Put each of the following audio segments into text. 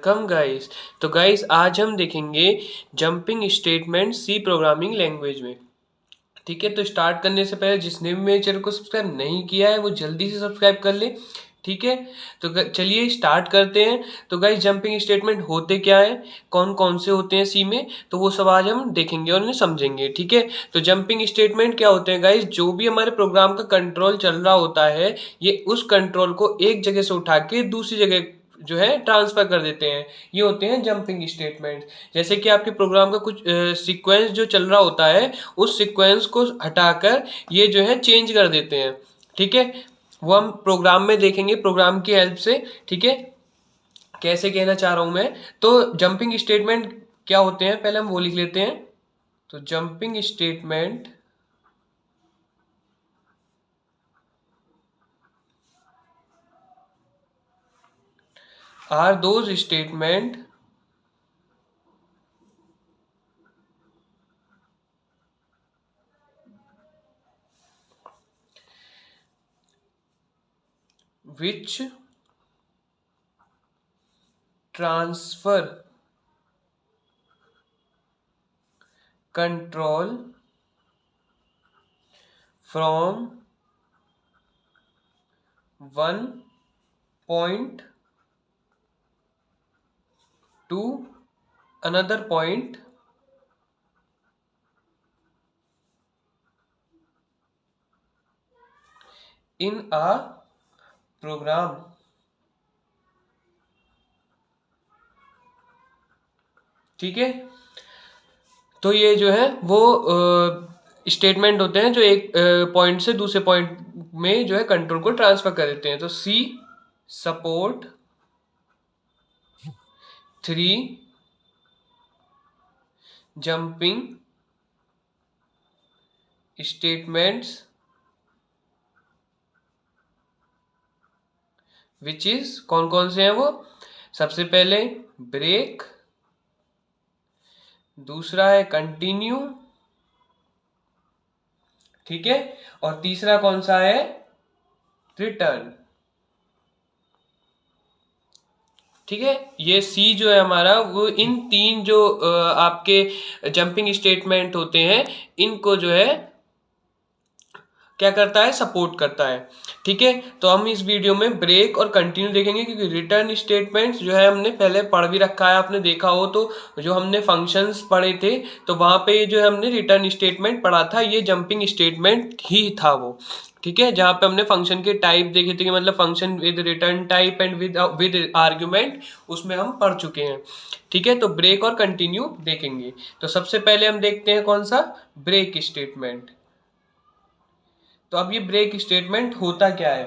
Welcome guys. तो guys आज हम देखेंगे jumping statement C programming language में। ठीक है, तो स्टार्ट करने से पहले जिसने भी मेरे चैनल को सब्सक्राइब नहीं किया है वो जल्दी से सब्सक्राइब कर ले। ठीक है, तो चलिए स्टार्ट करते हैं। तो गाइस जंपिंग स्टेटमेंट होते क्या है, कौन कौन से होते हैं सी में, तो वो सब आज हम देखेंगे और उन्हें समझेंगे। ठीक है, तो जंपिंग स्टेटमेंट क्या होते हैं गाइस, जो भी हमारे प्रोग्राम का कंट्रोल चल रहा होता है ये उस कंट्रोल को एक जगह से उठा के दूसरी जगह जो है ट्रांसफर कर देते हैं। ये होते हैं जंपिंग स्टेटमेंट। जैसे कि आपके प्रोग्राम का कुछ सीक्वेंस जो चल रहा होता है उस सीक्वेंस को हटाकर ये जो है चेंज कर देते हैं। ठीक है, वो हम प्रोग्राम में देखेंगे प्रोग्राम की हेल्प से। ठीक है, कैसे कहना चाह रहा हूं मैं। तो जंपिंग स्टेटमेंट क्या होते हैं पहले हम वो लिख लेते हैं। तो jumping statement are those statement which transfer control from one point to another point in a program। ठीक है, तो ये जो है वो स्टेटमेंट होते हैं जो एक पॉइंट से दूसरे पॉइंट में जो है कंट्रोल को ट्रांसफर कर देते हैं। तो C support 3 jumping statements which is, कौन कौन से हैं वो। सबसे पहले ब्रेक, दूसरा है कंटिन्यू, ठीक है, और तीसरा कौन सा है, रिटर्न। ठीक है, ये सी जो है हमारा वो इन तीन जो आपके जंपिंग स्टेटमेंट होते हैं इनको जो है क्या करता है, सपोर्ट करता है। ठीक है, तो हम इस वीडियो में ब्रेक और कंटिन्यू देखेंगे क्योंकि रिटर्न स्टेटमेंट्स जो है हमने पहले पढ़ भी रखा है, आपने देखा हो तो जो हमने फंक्शंस पढ़े थे तो वहां पे जो है हमने रिटर्न स्टेटमेंट पढ़ा था, ये जंपिंग स्टेटमेंट ही था वो। ठीक है, जहां पे हमने फंक्शन के टाइप देखे थे कि मतलब function with return type and with argument, उसमें हम पढ़ चुके हैं। ठीक है, तो ब्रेक और कंटिन्यू देखेंगे। तो सबसे पहले हम देखते हैं कौन सा, ब्रेक स्टेटमेंट। तो अब ये ब्रेक स्टेटमेंट होता क्या है।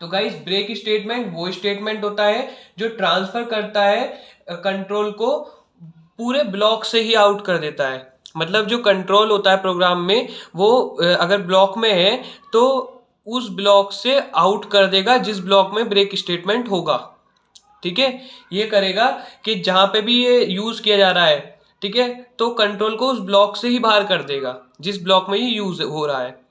तो गाइस ब्रेक स्टेटमेंट वो स्टेटमेंट होता है जो ट्रांसफर करता है कंट्रोल को, पूरे ब्लॉक से ही आउट कर देता है। मतलब जो कंट्रोल होता है प्रोग्राम में वो अगर ब्लॉक में है तो उस ब्लॉक से आउट कर देगा जिस ब्लॉक में ब्रेक स्टेटमेंट होगा। ठीक है, ये करेगा कि जहां पे भी ये यूज किया जा रहा है, ठीक है, तो कंट्रोल को उस ब्लॉक से ही बाहर कर देगा जिस ब्लॉक में ये यूज हो रहा है।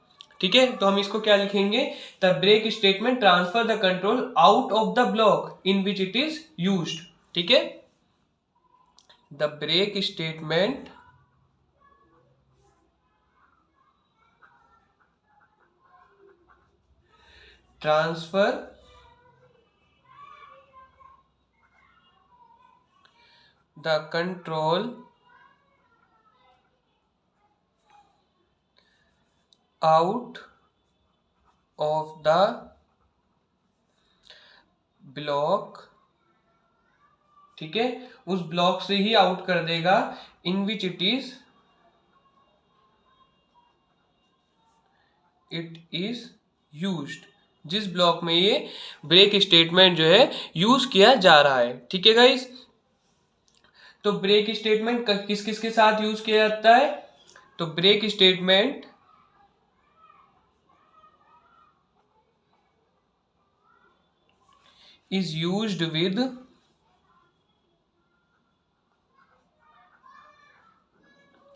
ठीक है, तो हम इसको क्या लिखेंगे, the break statement transfer the control out of the block in which it is used. ठीक है, the break statement transfer the control out of the block, ठीक है, उस ब्लॉक से ही आउट कर देगा in which it is used, जिस ब्लॉक में ये ब्रेक स्टेटमेंट जो है यूज किया जा रहा है। ठीक है गाइस, तो ब्रेक स्टेटमेंट किस किस के साथ यूज किया जाता है, तो break statement is used with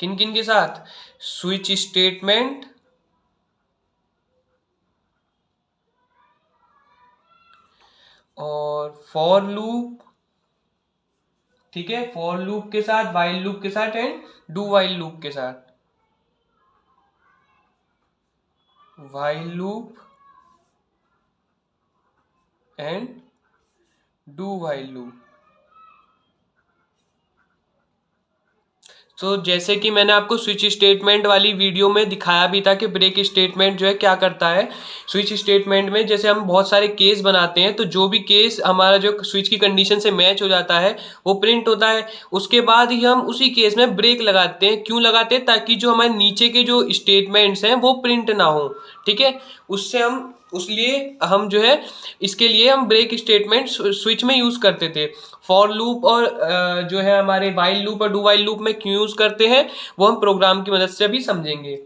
किन किन के साथ, स्विच स्टेटमेंट और फॉर लूप ठीक है, फॉर लूप के साथ, वाइल लूप के साथ एंड डू वाइल लूप के साथ। While loop and do while loop. तो जैसे कि मैंने आपको स्विच स्टेटमेंट वाली वीडियो में दिखाया भी था कि ब्रेक स्टेटमेंट जो है क्या करता है। स्विच स्टेटमेंट में जैसे हम बहुत सारे केस बनाते हैं, तो जो भी केस हमारा जो स्विच की कंडीशन से मैच हो जाता है वो प्रिंट होता है। उसके बाद ही हम उसी केस में ब्रेक लगाते हैं। क्यों लगाते हैं? ताकि जो हमारे नीचे के जो स्टेटमेंट्स हैं वो प्रिंट ना हो। ठीक है, उससे हम उसलिए हम जो है इसके लिए हम ब्रेक स्टेटमेंट स्विच में यूज करते थे। फॉर लूप और जो है हमारे वाइल लूप और डू वाइल लूप में क्यों यूज करते हैं वो हम प्रोग्राम की मदद से भी समझेंगे।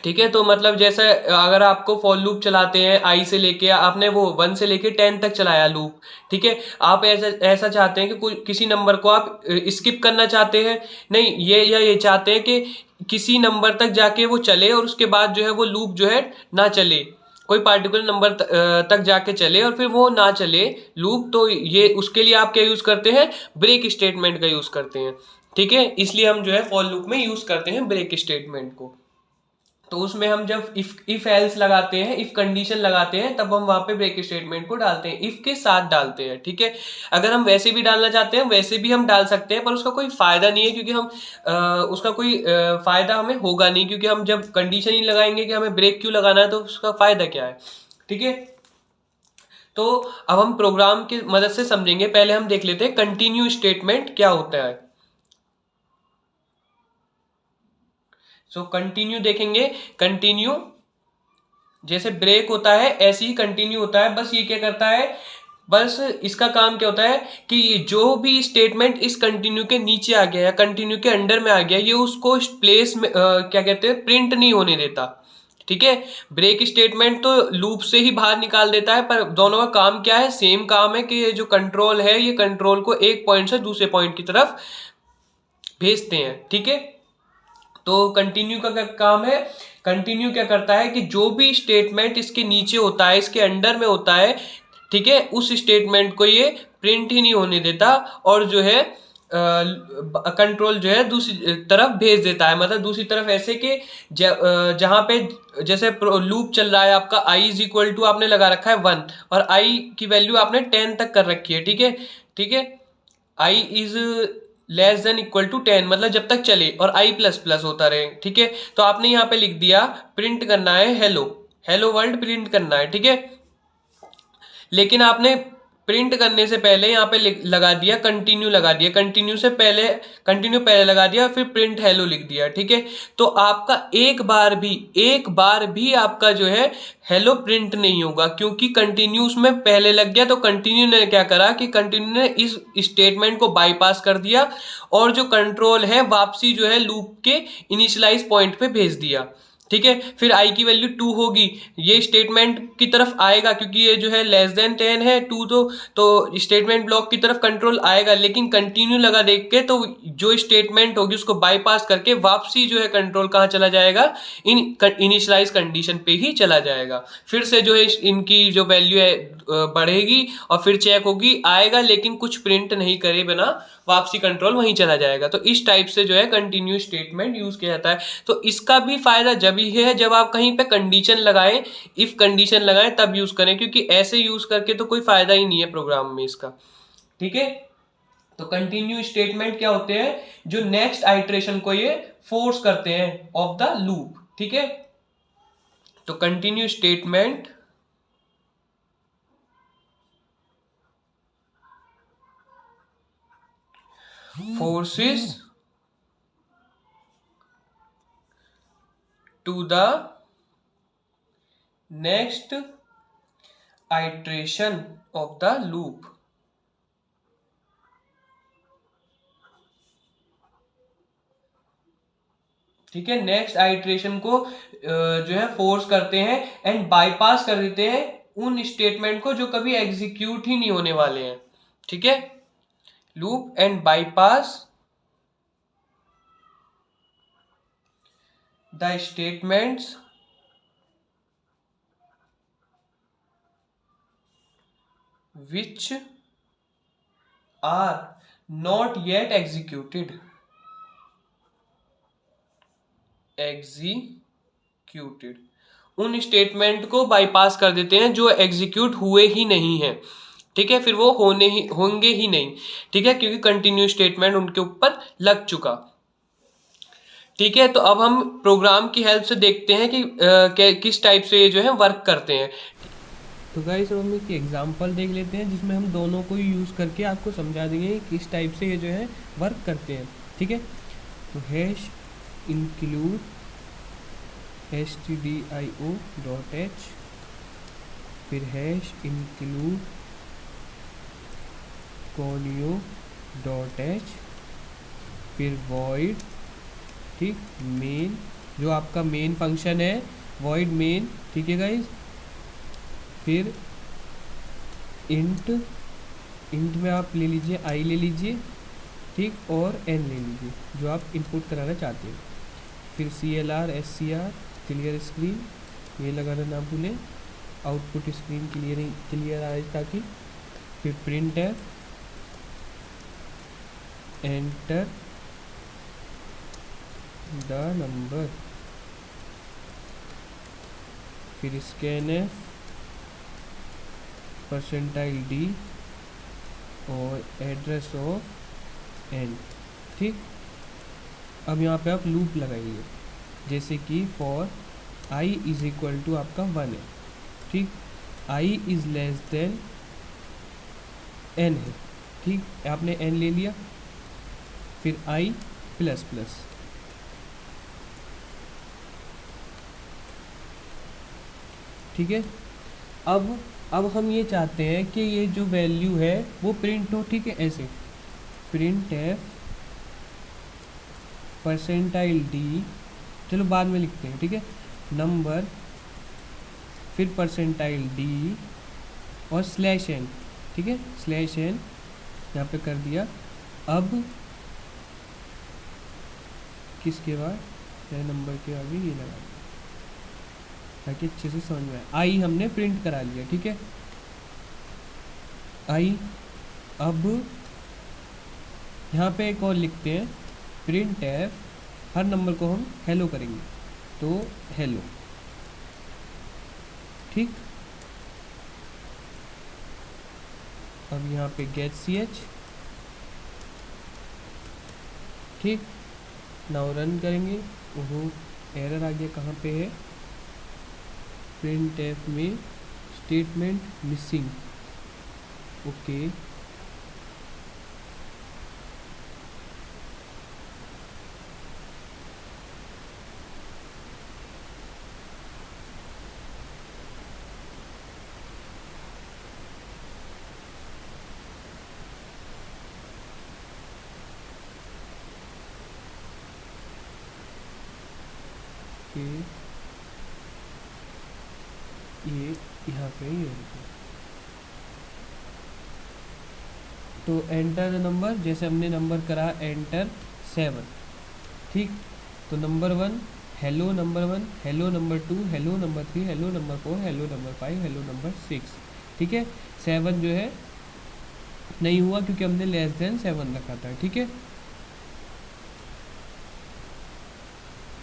ठीक है, तो मतलब जैसे अगर आपको फॉर लूप चलाते हैं, आई से लेके आपने वो 1 से लेके 10 तक चलाया लूप। ठीक है, आप ऐसा ऐसा चाहते हैं कि कोई किसी नंबर को आप स्किप करना चाहते हैं, नहीं ये चाहते हैं कि किसी नंबर तक जाके वो चले और उसके बाद जो है वो लूप जो है ना चले, कोई पार्टिकुलर नंबर तक जाके चले और फिर वो ना चले लूप। तो ये उसके लिए आप क्या यूज करते हैं? ब्रेक स्टेटमेंट का यूज करते हैं। ठीक है, इसलिए हम जो है फॉर लूप में यूज करते हैं ब्रेक स्टेटमेंट को। तो उसमें हम जब इफ एल्स लगाते हैं, इफ कंडीशन लगाते हैं, तब हम वहां पे ब्रेक स्टेटमेंट को डालते हैं, इफ के साथ डालते हैं। ठीक है, अगर हम वैसे भी डालना चाहते हैं वैसे भी हम डाल सकते हैं, पर उसका कोई फायदा नहीं है, क्योंकि हम उसका कोई फायदा हमें होगा नहीं, क्योंकि हम जब कंडीशन ही लगाएंगे कि हमें ब्रेक क्यों लगाना है, तो उसका फायदा क्या है। ठीक है, तो अब हम प्रोग्राम की मदद से समझेंगे। पहले हम देख लेते हैं कंटिन्यू स्टेटमेंट क्या होता है। सो कंटिन्यू देखेंगे। कंटिन्यू जैसे ब्रेक होता है ऐसे ही कंटिन्यू होता है। बस ये क्या करता है, बस इसका काम क्या होता है कि जो भी स्टेटमेंट इस कंटिन्यू के नीचे आ गया या कंटिन्यू के अंडर में आ गया, ये उसको प्लेस में क्या कहते हैं, प्रिंट नहीं होने देता। ठीक है, ब्रेक स्टेटमेंट तो लूप से ही बाहर निकाल देता है, पर दोनों का काम क्या है? सेम काम है कि ये जो कंट्रोल है, ये कंट्रोल को एक पॉइंट से दूसरे पॉइंट की तरफ भेजते हैं। ठीक है, तो कंटिन्यू का क्या काम है? कंटिन्यू क्या करता है कि जो भी स्टेटमेंट इसके नीचे होता है, इसके अंडर में होता है, ठीक है, उस स्टेटमेंट को ये प्रिंट ही नहीं होने देता और जो है कंट्रोल जो है दूसरी तरफ भेज देता है। मतलब दूसरी तरफ ऐसे कि जहां पे जैसे लूप चल रहा है आपका, आई इज इक्वल टू आपने लगा रखा है 1 और आई की वैल्यू आपने 10 तक कर रखी है। ठीक है, ठीक है, I is less than equal to 10, मतलब जब तक चले और आई प्लस प्लस होता रहे। ठीक है, तो आपने यहाँ पे लिख दिया प्रिंट करना है हेलो, हेलो वर्ल्ड प्रिंट करना है। ठीक है, लेकिन आपने प्रिंट करने से पहले यहाँ पे लगा दिया कंटिन्यू, लगा दिया कंटिन्यू से पहले, कंटिन्यू पहले लगा दिया, फिर प्रिंट हेलो लिख दिया। ठीक है, तो आपका एक बार भी आपका जो है हेलो प्रिंट नहीं होगा, क्योंकि कंटिन्यू उसमें पहले लग गया। तो कंटिन्यू ने क्या करा कि कंटिन्यू ने इस स्टेटमेंट को बाईपास कर दिया और जो कंट्रोल है वापसी जो है लूप के इनिशियलाइज पॉइंट पे भेज दिया। ठीक है, फिर आई की वैल्यू 2 होगी, ये स्टेटमेंट की तरफ आएगा, क्योंकि ये जो है लेस देन 10 है 2, तो स्टेटमेंट ब्लॉक की तरफ कंट्रोल आएगा। लेकिन कंटिन्यू लगा देख के तो जो स्टेटमेंट होगी उसको बाईपास करके वापसी जो है कंट्रोल कहाँ चला जाएगा? इन इनिशियलाइज कंडीशन पे ही चला जाएगा। फिर से जो है इनकी जो वैल्यू है बढ़ेगी और फिर चेक होगी, आएगा, लेकिन कुछ प्रिंट नहीं करे बिना वापसी कंट्रोल वहीं चला जाएगा। तो इस टाइप से जो है कंटिन्यू स्टेटमेंट यूज किया जाता है। तो इसका भी फायदा जब ही है जब आप कहीं पे कंडीशन लगाएं, इफ कंडीशन लगाएं तब यूज करें, क्योंकि ऐसे यूज करके तो कोई फायदा ही नहीं है प्रोग्राम में इसका। ठीक है, तो कंटिन्यू स्टेटमेंट क्या होते हैं? जो नेक्स्ट आइटरेशन को ये फोर्स करते हैं ऑफ द लूप। ठीक है, तो continue statement forces to the next iteration of the loop। ठीक है, नेक्स्ट आइटरेशन को जो है फोर्स करते हैं एंड बाईपास कर देते हैं उन स्टेटमेंट को जो कभी एग्जीक्यूट ही नहीं होने वाले हैं। ठीक है, loop and bypass the statements which are not yet executed, executed, उन स्टेटमेंट को बाईपास कर देते हैं जो एग्जीक्यूट हुए ही नहीं है, ठीक है, फिर वो होंगे ही नहीं, ठीक है, क्योंकि कंटिन्यू स्टेटमेंट उनके ऊपर लग चुका, ठीक है। तो अब हम प्रोग्राम की हेल्प से देखते हैं कि किस टाइप से ये जो है वर्क करते हैं। तो गाइस हम एक एग्जांपल देख लेते हैं जिसमें हम दोनों को यूज़ करके आपको समझा देंगे किस टाइप से ये जो है वर्क करते हैं, ठीक है। तो हैश इंक्लूड stdio.h, फिर हैश इंक्लूड conio.h, फिर void, ठीक, मेन जो आपका मेन फंक्शन है, void मेन, ठीक है गाइज, फिर इंट में आप ले लीजिए i ले लीजिए, ठीक, और n ले लीजिए जो आप इनपुट कराना चाहते हैं, फिर CLR SCR क्लियर स्क्रीन, ये लगाना ना भूलें, आउटपुट स्क्रीन क्लियर आए ताकि, फिर प्रिंट है एंटर द नंबर, फिर स्कैनफ %d और एड्रेस ऑफ n, ठीक। अब यहाँ पे आप लूप लगाइए, जैसे कि for i is equal to आपका 1 है, ठीक, i is less than n है, ठीक, आपने n ले लिया, फिर i प्लस प्लस, ठीक है। अब हम ये चाहते हैं कि ये जो वैल्यू है वो प्रिंट हो, ठीक है, ऐसे प्रिंट है %d, चलो बाद में लिखते हैं, ठीक है, नंबर, फिर %d और /n, ठीक है, /n यहाँ पे कर दिया। अब किसके बाद नंबर के आगे ये लगा दिया ताकि अच्छे से समझ में आए। आई हमने प्रिंट करा लिया, ठीक है, आई। अब यहाँ पे एक और लिखते हैं प्रिंट एफ, हर नंबर को हम हेलो करेंगे, तो हेलो, ठीक। अब यहाँ पे गेट ch, ठीक, नाउ रन करेंगे, ओहो एरर आ गया, कहाँ पे है, प्रिंट एफ में स्टेटमेंट मिसिंग, ओके, ये यहाँ पे ही है, तो एंटर द नंबर, जैसे हमने नंबर करा एंटर 7, ठीक, तो number 1 hello, number 1 hello, number 2 hello, number 3 hello, number 4 hello, number 5 hello, number 6, ठीक है। 7 जो है नहीं हुआ क्योंकि हमने लेस देन 7 रखा था, ठीक है।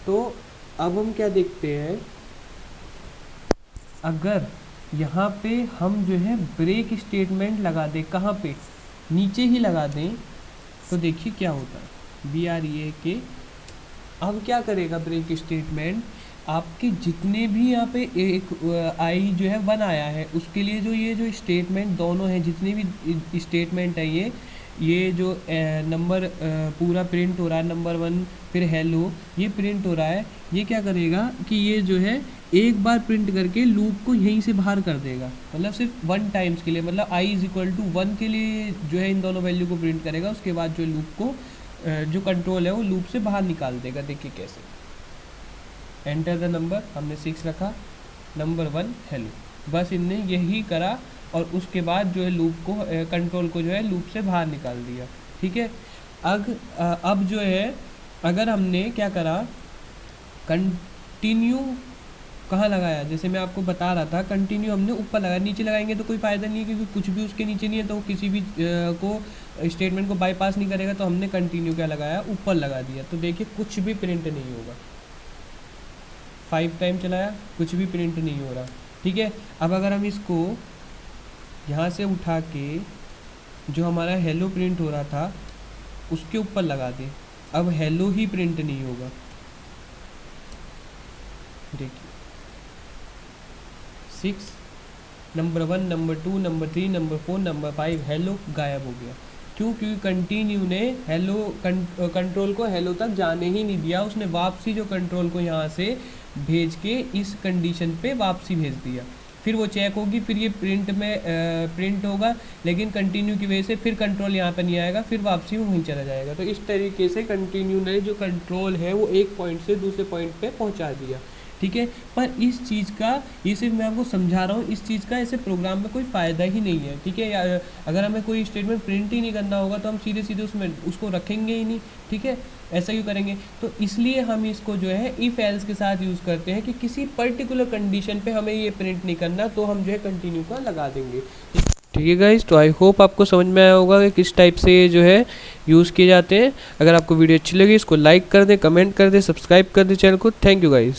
तो अब हम क्या देखते हैं, अगर यहाँ पे हम जो है ब्रेक स्टेटमेंट लगा दें, कहाँ पे, नीचे ही लगा दें, तो देखिए क्या होता है, BREAK। अब क्या करेगा ब्रेक स्टेटमेंट, आपके जितने भी यहाँ पे एक आई जो है 1 आया है उसके लिए जो ये जो स्टेटमेंट दोनों हैं, जितने भी स्टेटमेंट है ये जो नंबर पूरा प्रिंट हो रहा है, नंबर 1 फिर हेलो, ये प्रिंट हो रहा है, ये क्या करेगा कि ये जो है एक बार प्रिंट करके लूप को यहीं से बाहर कर देगा, मतलब सिर्फ 1 टाइम्स के लिए, मतलब i = 1 के लिए जो है इन दोनों वैल्यू को प्रिंट करेगा, उसके बाद जो लूप को जो कंट्रोल है वो लूप से बाहर निकाल देगा। देखिए कैसे, एंटर द नंबर, हमने 6 रखा, नंबर 1 हेलो, बस इनने यही करा और उसके बाद जो है लूप को कंट्रोल को जो है लूप से बाहर निकाल दिया, ठीक है। अब जो है अगर हमने क्या करा, कंटिन्यू कहाँ लगाया, जैसे मैं आपको बता रहा था कंटिन्यू हमने ऊपर लगाया, नीचे लगाएंगे तो कोई फ़ायदा नहीं है क्योंकि कुछ भी उसके नीचे नहीं है, तो वो किसी भी को स्टेटमेंट को बाईपास नहीं करेगा। तो हमने कंटिन्यू क्या लगाया, ऊपर लगा दिया। तो देखिए कुछ भी प्रिंट नहीं होगा, 5 टाइम चलाया, कुछ भी प्रिंट नहीं हो रहा। ठीक है, अब अगर हम इसको यहाँ से उठा के जो हमारा हेलो प्रिंट हो रहा था उसके ऊपर लगा दें, अब हेलो ही प्रिंट नहीं होगा। देखिए 6, number 1, number 2, number 3, number 4, number 5, hello गायब हो गया। क्यों? क्योंकि कंटिन्यू ने हेलो कंट्रोल को हेलो तक जाने ही नहीं दिया, उसने वापसी जो कंट्रोल को यहाँ से भेज के इस कंडीशन पे वापसी भेज दिया। फिर वो चेक होगी, फिर ये प्रिंट में प्रिंट होगा, लेकिन कंटिन्यू की वजह से फिर कंट्रोल यहाँ पे नहीं आएगा, फिर वापसी वहीं चला जाएगा। तो इस तरीके से कंटिन्यू ने जो कंट्रोल है वो एक पॉइंट से दूसरे पॉइंट पे पहुँचा दिया। ठीक है, पर इस चीज़ का, ये सिर्फ मैं आपको समझा रहा हूँ, इस चीज़ का ऐसे प्रोग्राम में कोई फ़ायदा ही नहीं है। ठीक है, अगर हमें कोई स्टेटमेंट प्रिंट ही नहीं करना होगा तो हम सीधे सीधे उसमें उसको रखेंगे ही नहीं। ठीक है, ऐसा क्यों करेंगे? तो इसलिए हम इसको जो है इफ़ एल्स के साथ यूज़ करते हैं कि किसी पर्टिकुलर कंडीशन पे हमें ये प्रिंट नहीं करना, तो हम जो है कंटिन्यू का लगा देंगे। ठीक है गाइज, तो आई होप आपको समझ में आया होगा कि किस टाइप से ये जो है यूज़ किए जाते हैं। अगर आपको वीडियो अच्छी लगी इसको लाइक कर दें, कमेंट कर दें, सब्सक्राइब कर दें चैनल को। Thank you guys.